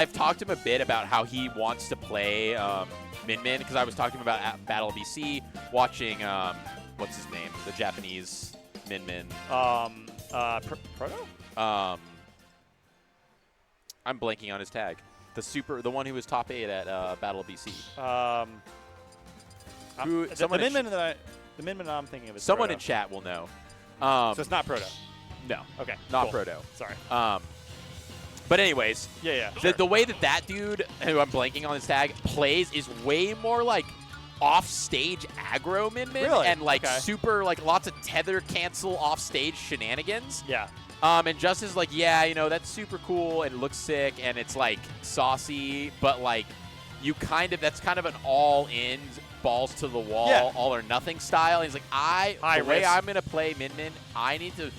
I've talked to him a bit about how he wants to play Min Min, because I was talking to him about at Battle BC, watching what's his name, the Japanese Min Min. Proto? I'm blanking on his tag. The one who was top 8 at Battle BC. The Min Min I'm thinking of is someone Proto. in chat will know. So it's not Proto. No. Okay. Not cool. Proto. Sorry. But anyways, yeah. Sure. The way that dude, who I'm blanking on his tag, plays is way more like off-stage aggro Min Min, really? and like okay. super, like lots of tether cancel off-stage shenanigans. Yeah. And Justin's like, yeah, you know, that's super cool and it looks sick and it's like saucy, but like that's kind of an all-in, balls to the wall, all or nothing style. And he's like, the way I'm gonna play Min Min, I need to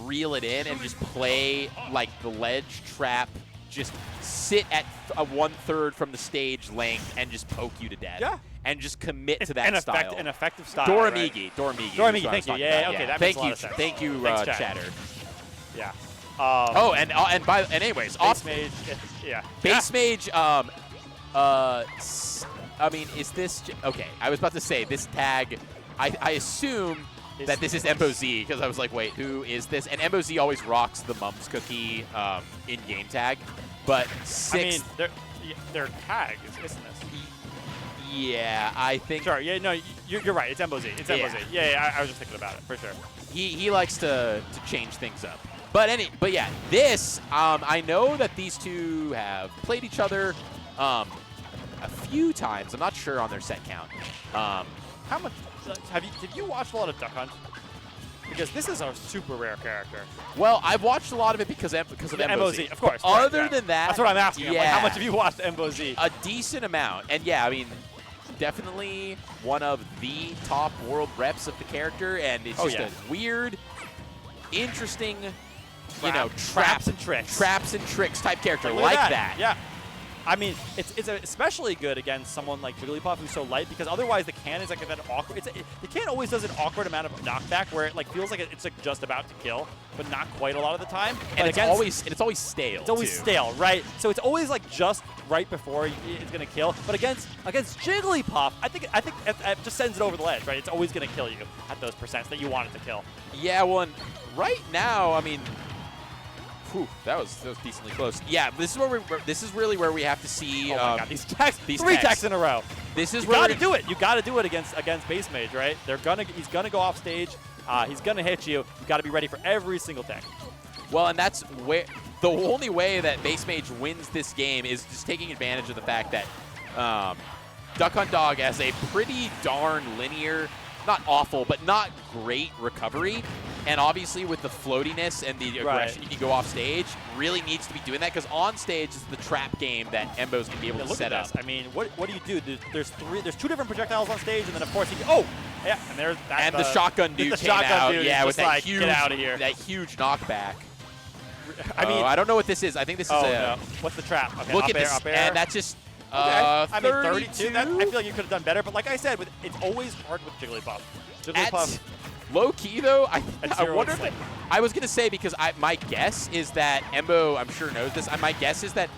reel it in and just play like the ledge trap, just sit at 1/3 from the stage length and just poke you to death. Yeah. And just commit to that style. An effective style. Doramigi. Right? Doramigi, thank you. Yeah, okay, that makes a lot of sense. Thank you, Thanks, Chatter. Yeah. Anyways, Bassmage, yeah. Bassmage, I mean, is this okay? I was about to say this tag. I assume that this is Embo Z, because I was like, wait, who is this? And Embo Z always rocks the Mums Cookie in game tag, but sixth. I mean, their tag is isthmus. Yeah, I think. Sure. Yeah. No, you're right. It's Embo Z. It's Embo Z. Yeah. I was just thinking about it for sure. He likes to change things up. But yeah, this I know that these two have played each other a few times. I'm not sure on their set count. How much did you watch a lot of Duck Hunt? Because this is a super rare character. Well, I've watched a lot of it because of Embo Z. Of course. Other than that, that's what I'm asking. Yeah, I'm like, how much have you watched Embo Z? A decent amount. And yeah, I mean, definitely one of the top world reps of the character, and it's just a weird, interesting, traps and tricks type character like that. Yeah. I mean, it's especially good against someone like Jigglypuff, who's so light, because otherwise the can is like that awkward. The can always does an awkward amount of knockback where it like feels like it's like just about to kill, but not quite a lot of the time. And it's always stale. It's always stale, right? So it's always like just right before it's gonna kill. But against Jigglypuff, I think it just sends it over the ledge, right? It's always gonna kill you at those percents that you want it to kill. Yeah, well, and right now, I mean. Whew, that was decently close. Yeah, this is really where we have to see. Oh my God, these attacks, three attacks in a row. This is you gotta do it. You gotta do it against Bassmage, right? He's gonna go off stage. He's gonna hit you. You gotta be ready for every single tech. Well, and that's where the only way that Bassmage wins this game is just taking advantage of the fact that Duck Hunt Dog has a pretty darn linear, not awful, but not great recovery. And obviously with the floatiness and the aggression you can go off stage, really needs to be doing that, because on stage is the trap game that Embo's going to be able to set up. I mean, what do you do? There's two different projectiles on stage, and then of course and there's that. And the shotgun dude came out, with that huge, get out of here. That huge knockback. I mean, I don't know what this is. I think this is no. What's the trap? Okay, look at this, up air. And that's just. I mean, 32. I feel like you could have done better, but like I said, it's always hard with Jigglypuff. Low key though, I wonder if I was gonna say, because my guess is that Embo, I'm sure knows this. My guess is that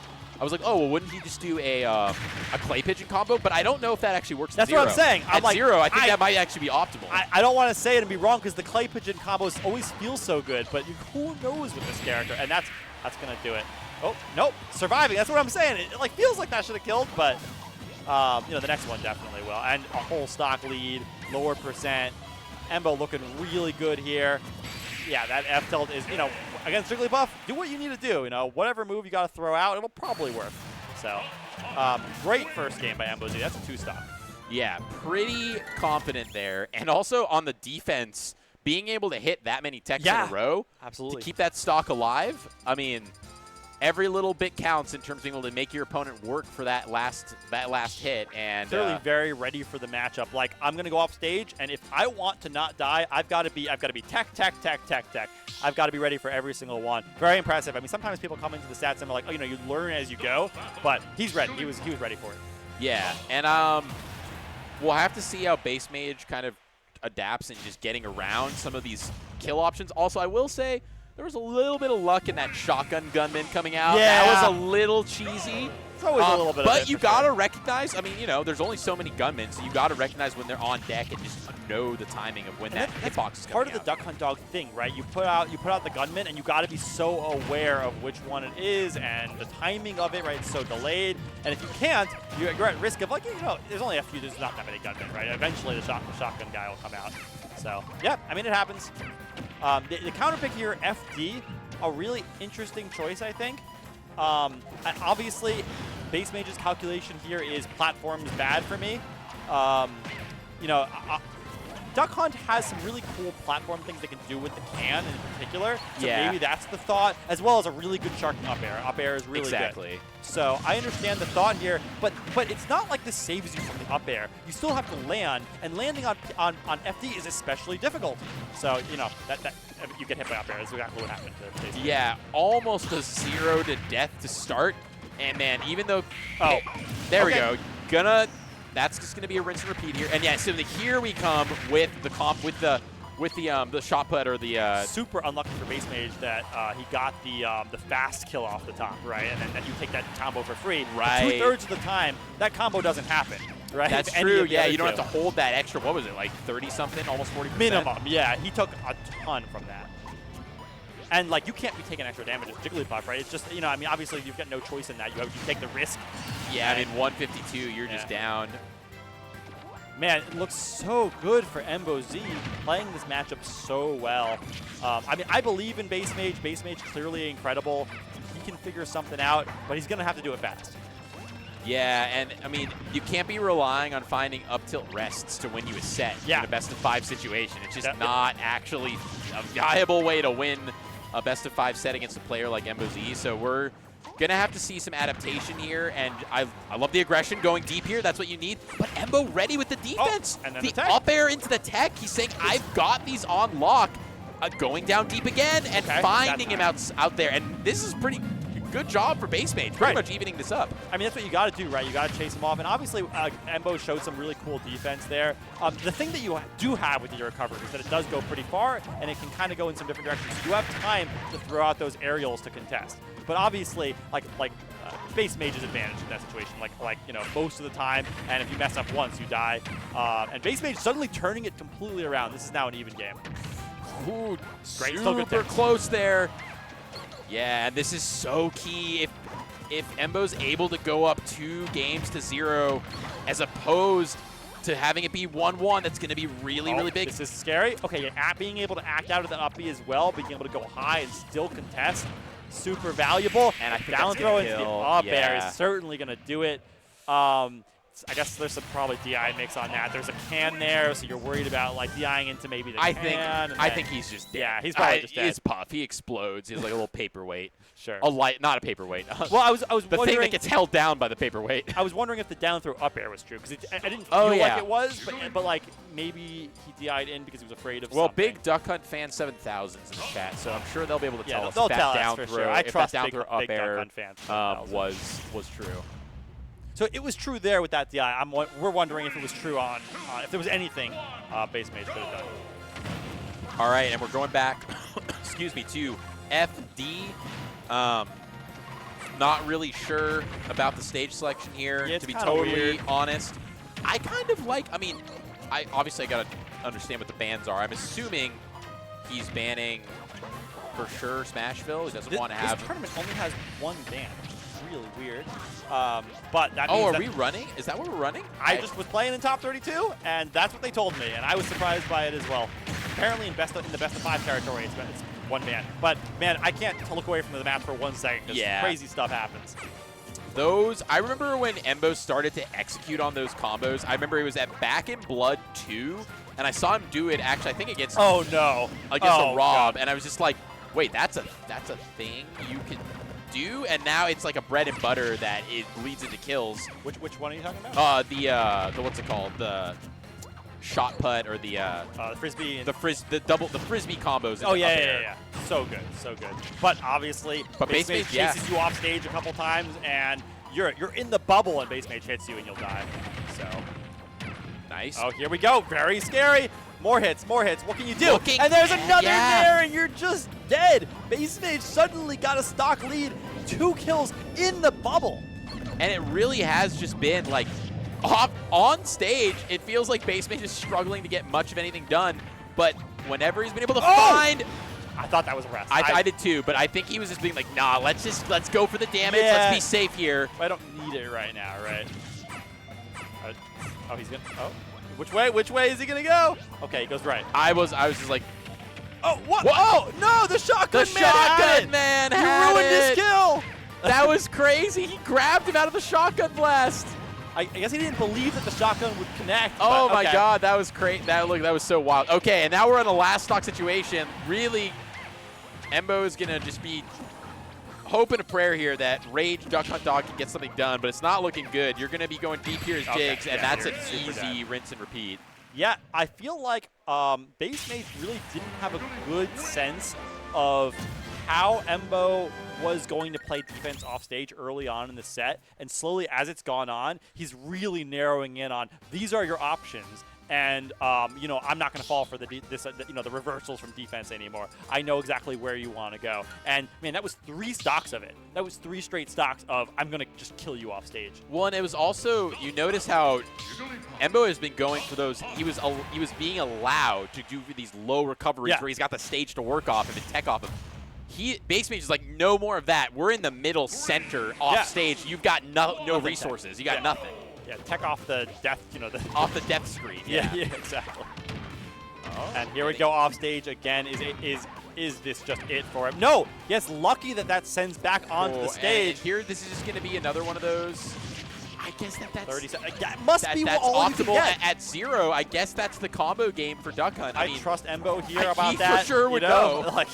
I was like, oh well, wouldn't he just do a clay pigeon combo? But I don't know if that actually works. That's what I'm saying. At zero, I think that might actually be optimal. I don't want to say it and be wrong, because the clay pigeon combos always feel so good, but who knows with this character, and that's gonna do it. Oh nope, surviving. That's what I'm saying. It like feels like that should have killed, but the next one definitely will. And a whole stock lead, lower percent. Embo looking really good here. Yeah, that F tilt is, against Jigglypuff, do what you need to do. Whatever move you got to throw out, it'll probably work. So, great first game by Embo Z. That's a 2-stock. Yeah, pretty confident there. And also on the defense, being able to hit that many techs in a row absolutely. To keep that stock alive, I mean, every little bit counts in terms of being able to make your opponent work for that last hit. And clearly very ready for the matchup. Like, I'm gonna go off stage, and if I want to not die, I've got to be tech. I've got to be ready for every single one. Very impressive. I mean, sometimes people come into the stats and are like, you learn as you go, but he's ready. He was ready for it. Yeah, and we'll have to see how Bassmage kind of adapts and just getting around some of these kill options. Also, I will say, there was a little bit of luck in that shotgun gunman coming out. Yeah. That was a little cheesy. It's always a little bit of But it, you for got to sure. recognize, I mean, you know, there's only so many gunmen, so you got to recognize when they're on deck and just know the timing of when that hitbox is part coming of the out. Duck Hunt Dog thing, right? You put out the gunman, and you got to be so aware of which one it is and the timing of it, right? It's so delayed, and if you can't, you're at risk of, like, you know, there's only a few. There's not that many gunmen, right? Eventually, the shotgun guy will come out. So yeah, I mean, it happens. The counter pick here, FD, a really interesting choice, I think. Obviously, Bassmage's calculation here is platforms bad for me. You know, Duck Hunt has some really cool platform things they can do with the can in particular. So maybe that's the thought, as well as a really good sharking up air. Up air is really good. So I understand the thought here, but it's not like this saves you from the up air. You still have to land, and landing on FD is especially difficult. So, you know, that you get hit by up air. That's exactly what happened to Bassmage. Yeah, almost a 0 to death to start. And man, even though there we go. That's just gonna be a rinse and repeat here. And yeah, so here we come with the comp with the shot put or the super unlucky for Bassmage that he got the fast kill off the top, right? And then you take that combo for free. Right. 2/3 of the time, that combo doesn't happen, right? That's true. Yeah, you don't have to hold that extra. What was it, like 30 something, almost 40%? Minimum. Yeah, he took a ton from that. And like, you can't be taking extra damage as Jigglypuff, right? It's just, you know, I mean, obviously you've got no choice in that. You take the risk. Yeah, I mean, 152, you're just down. Man, it looks so good for Embo Z, playing this matchup so well. I mean, I believe in Bassmage. Bassmage clearly incredible. He can figure something out, but he's going to have to do it fast. Yeah, and I mean, you can't be relying on finding up tilt rests to win you a set in a best-of-5 situation. It's just not actually a viable way to win a best-of-5 set against a player like Embo Z. So we're going to have to see some adaptation here, and I love the aggression going deep here. That's what you need. But Embo ready with the defense. And then the up air into the tech. He's saying, I've got these on lock. Going down deep again and finding him out there. And this is pretty good job for Bassmage, pretty much evening this up. I mean, that's what you got to do, right? You got to chase him off. And obviously, Embo showed some really cool defense there. The thing that you do have with your recovery is that it does go pretty far, and it can kind of go in some different directions. You have time to throw out those aerials to contest. But obviously, like Bassmage's advantage in that situation, like you know, most of the time. And if you mess up once, you die. And Bassmage suddenly turning it completely around. This is now an even game. Ooh, great, super close there. Yeah, and this is so key. If Embo's able to go up 2 games to 0, as opposed to having it be 1-1, that's going to be really, really big. This is scary. Okay, yeah, being able to act out of that up B as well, being able to go high and still contest, super valuable. And I think down throw into the up air Yeah. is certainly going to do it. I guess there's some probably DI mix on that. There's a can there, so you're worried about like DIing into maybe the can. I think he's just dead. Yeah, he's probably just dead. He's Puff. He explodes. He's like a little paperweight. Sure. Not a paperweight. Well, I was the wondering, thing that gets held down by the paperweight. I was wondering if the down throw up air was true, because I didn't feel like it was, but like maybe he DI'd in because he was afraid of something. Well, big Duck Hunt fan 7000s in the chat, so I'm sure they'll be able to tell us they'll if that tell us down for throw, sure. I trust down big throw up Duck air Hunt fans was true. So it was true there with that DI. We're wondering if it was true on, if there was anything Bassmage could have done. All right, and we're going back, excuse me, to FD. Not really sure about the stage selection here, yeah, to be totally honest. I kind of like, I mean, I got to understand what the bans are. I'm assuming he's banning, for sure, Smashville. He doesn't want to have... This tournament only has 1 ban, which is really weird. But that means are we running? Is that what we're running? I just was playing in top 32, and that's what they told me, and I was surprised by it as well. Apparently in the best of 5 territory, it's 1 ban. But man, I can't look away from the map for 1 second because crazy stuff happens. I remember when Embo started to execute on those combos. I remember he was at Back in Blood 2, and I saw him do it actually, I think against a Rob, God. And I was just like, wait, that's a thing you can do, and now it's like a bread and butter that it leads into kills. Which one are you talking about? The what's it called? The shot put or the frisbee. The frisbee combos. Oh yeah. So good. But obviously, Bassmage chases you off stage a couple times, and you're in the bubble, and Bassmage hits you, and you'll die. So nice. Oh, here we go. Very scary. More hits. What can you do? And there's another there, and you're just dead. Bassmage suddenly got a stock lead. 2 kills in the bubble. And it really has just been like on stage, it feels like Bassmage is struggling to get much of anything done. But whenever he's been able to find... I thought that was a rest. I did too, but I think he was just being like, nah, let's go for the damage. Let's be safe here. I don't need it right now, right? Oh, he's gonna. Oh, which way? Which way is he gonna go? Okay, he goes right. I was just like, oh, what? Oh no, the shotgun man! You ruined his kill. That was crazy. He grabbed him out of the shotgun blast. I guess he didn't believe that the shotgun would connect. Oh my God, that was crazy. That was so wild. Okay, and now we're in a last stock situation. Really, Embo is gonna just be hoping a prayer here that Rage Duck Hunt Dog can get something done, but it's not looking good. You're gonna be going deep here as Jigs, and that's an easy rinse and repeat. Yeah, I feel like Bassmage really didn't have a good sense of how Embo was going to play defense off stage early on in the set, and slowly as it's gone on, he's really narrowing in on these are your options. And you know, I'm not going to fall for the reversals from defense anymore. I know exactly where you want to go. And man, that was 3 stocks of it. That was 3 straight stocks of I'm going to just kill you off stage. Well, and it was also, you notice how Embo has been going for those. He was being allowed to do these low recoveries where he's got the stage to work off him and tech off him. Bassmage is like, no more of that. We're in the middle center off stage. You've got no resources. You got nothing. Yeah, tech off the death, off the death screen. Yeah, exactly. Oh, and here we go off stage again. Is this just it for him? No. Yes, lucky that sends back onto the stage. And here, this is just going to be another one of those. I guess that's 30 seconds. That must be that's all optimal at 0. I guess that's the combo game for Duck Hunt. I mean, trust Embo here about that. He for sure would know. Like,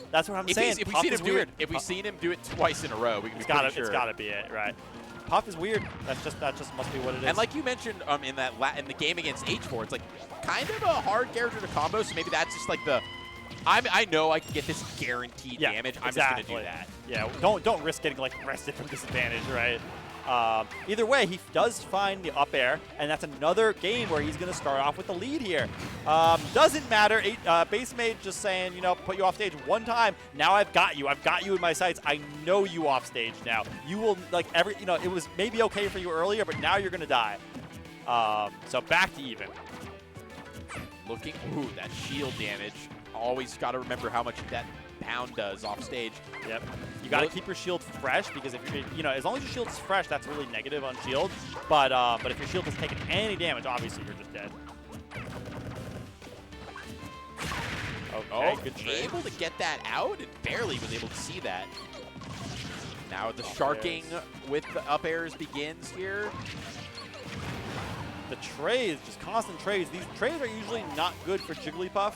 that's what I'm saying. If we've seen him do it twice in a row, we can be pretty sure. It's got to be it, right? Puff is weird. That just must be what it is. And like you mentioned in the game against H4, it's like kind of a hard character to combo. So maybe that's just like I know I can get this guaranteed damage. I'm just gonna do that. Yeah. Don't risk getting like rested from disadvantage, right? Either way, he does find the up air, and that's another game where he's going to start off with the lead here. Doesn't matter. Bassmage just saying, put you off stage one time. Now I've got you. I've got you in my sights. I know you off stage now. You will, it was maybe okay for you earlier, but now you're going to die. So back to even. Ooh, that shield damage. Always got to remember how much that pound does off stage. Yep. You got to keep your shield fresh, because if you're, as long as your shield's fresh, that's really negative on shield. But if your shield has taken any damage, obviously you're just dead. Okay, good trade. Able to get that out, and barely was able to see that. Now the sharking with the up airs begins here. The trades, just constant trades. These trades are usually not good for Jigglypuff.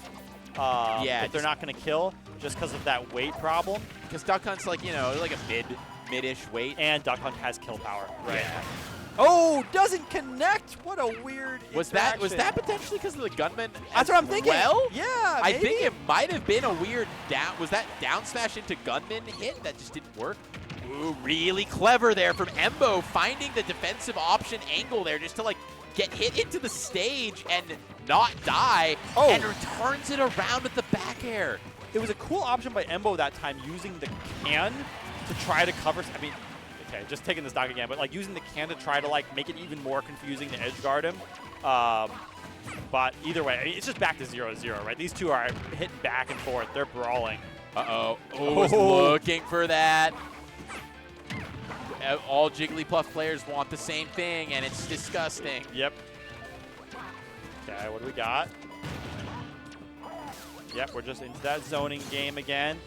If they're not going to kill, just because of that weight problem. Because Duck Hunt's like, like a mid-ish weight. And Duck Hunt has kill power. Right. Yeah. Oh, doesn't connect. What a weird was that potentially because of the gunman? That's what I'm thinking. Well, yeah, I think it might have been a weird down. Was that down smash into gunman hit that just didn't work? Ooh, really clever there from Embo, finding the defensive option angle there just to like get hit into the stage and not die, and returns it around with the back air. It was a cool option by Embo that time, using the can to try to cover. I mean, okay, just taking this stock again, but like using the can to try to like make it even more confusing to edge guard him. But either way, I mean, it's just back to 0-0, right? These two are hitting back and forth. They're brawling. Oh, was looking for that. All Jigglypuff players want the same thing, and it's disgusting. Yep. Okay, what do we got? Yep, we're just into that zoning game again.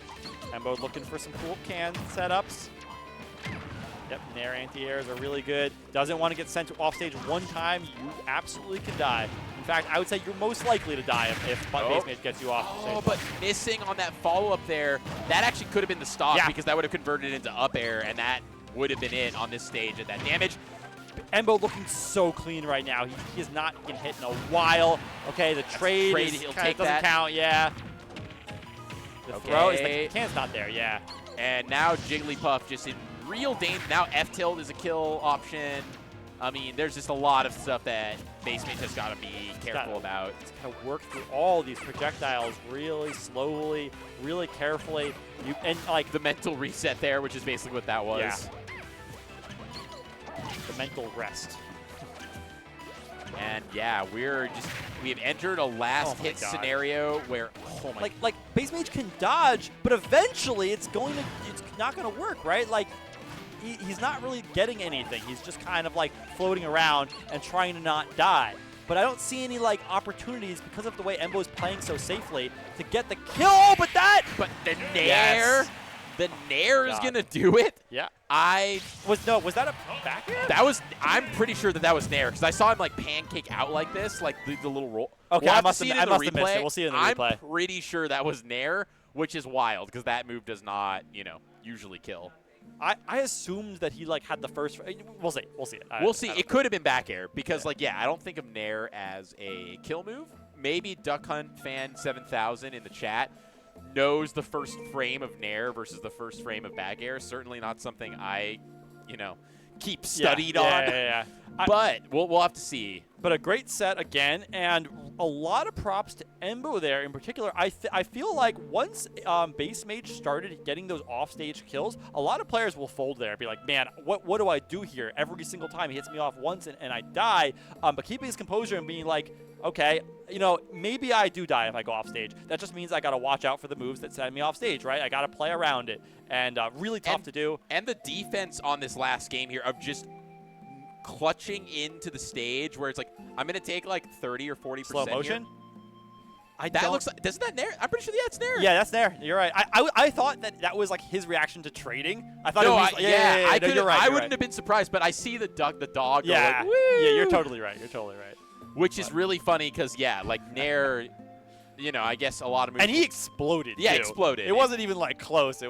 Embo looking for some cool can setups. Yep, Nair anti-airs are really good. Doesn't want to get sent to offstage one time. You absolutely can die. In fact, I would say you're most likely to die if Bassmage gets you off stage. Oh, but missing on that follow-up there, that actually could have been the stock, because that would have converted into up air, and that would have been it on this stage at that damage. Embo looking so clean right now. He has not been hit in a while. Okay, the trade he'll take doesn't that. count, yeah. The throw is the can's not there, yeah. And now Jigglypuff just in real danger. Now F-tilt is a kill option. I mean, there's just a lot of stuff that Bassmage has got to be careful about. Just kind of work through all these projectiles really slowly, really carefully. And like the mental reset there, which is basically what that was. Yeah. The mental rest. And yeah, we have entered a last hit scenario where like Bassmage can dodge, but eventually it's not gonna work, right? Like he's not really getting anything. He's just kind of like floating around and trying to not die. But I don't see any like opportunities because of the way Embo is playing so safely to get the kill. But the nair. The nair is gonna do it. Yeah. Was that a back air? I'm pretty sure that was nair because I saw him like pancake out like this, like the little roll. Okay, we'll I must have missed it. We'll see it in the replay. I'm pretty sure that was nair, which is wild because that move does not, usually kill. I assumed that he like had the first. We'll see. We'll see it. We'll see. It could have been back air because I don't think of nair as a kill move. Maybe Duck Hunt fan 7000 in the chat knows the first frame of nair versus the first frame of back air. Certainly not something I, keep studied on. Yeah. But we'll have to see. But a great set again, and a lot of props to Embo there in particular. I feel like once Bassmage started getting those offstage kills, a lot of players will fold there and be like, man, what do I do here? Every single time he hits me off once and I die. But keeping his composure and being like, okay, maybe I do die if I go off stage. That just means I got to watch out for the moves that send me off stage, right? I got to play around it. And really tough to do. And the defense on this last game here of just clutching into the stage where it's like, I'm going to take like 30 or 40% slow motion? Doesn't that nair? I'm pretty sure that's nair. Yeah, that's nair. You're right. I thought that was like his reaction to trading. I thought no, it was you're right. I wouldn't have been surprised, but I see the dog yeah. go like, woo! Yeah, you're totally right. You're totally right. Which is really funny because, like nair, I guess a lot of moves. And he exploded, Yeah, too. exploded. It wasn't even like close.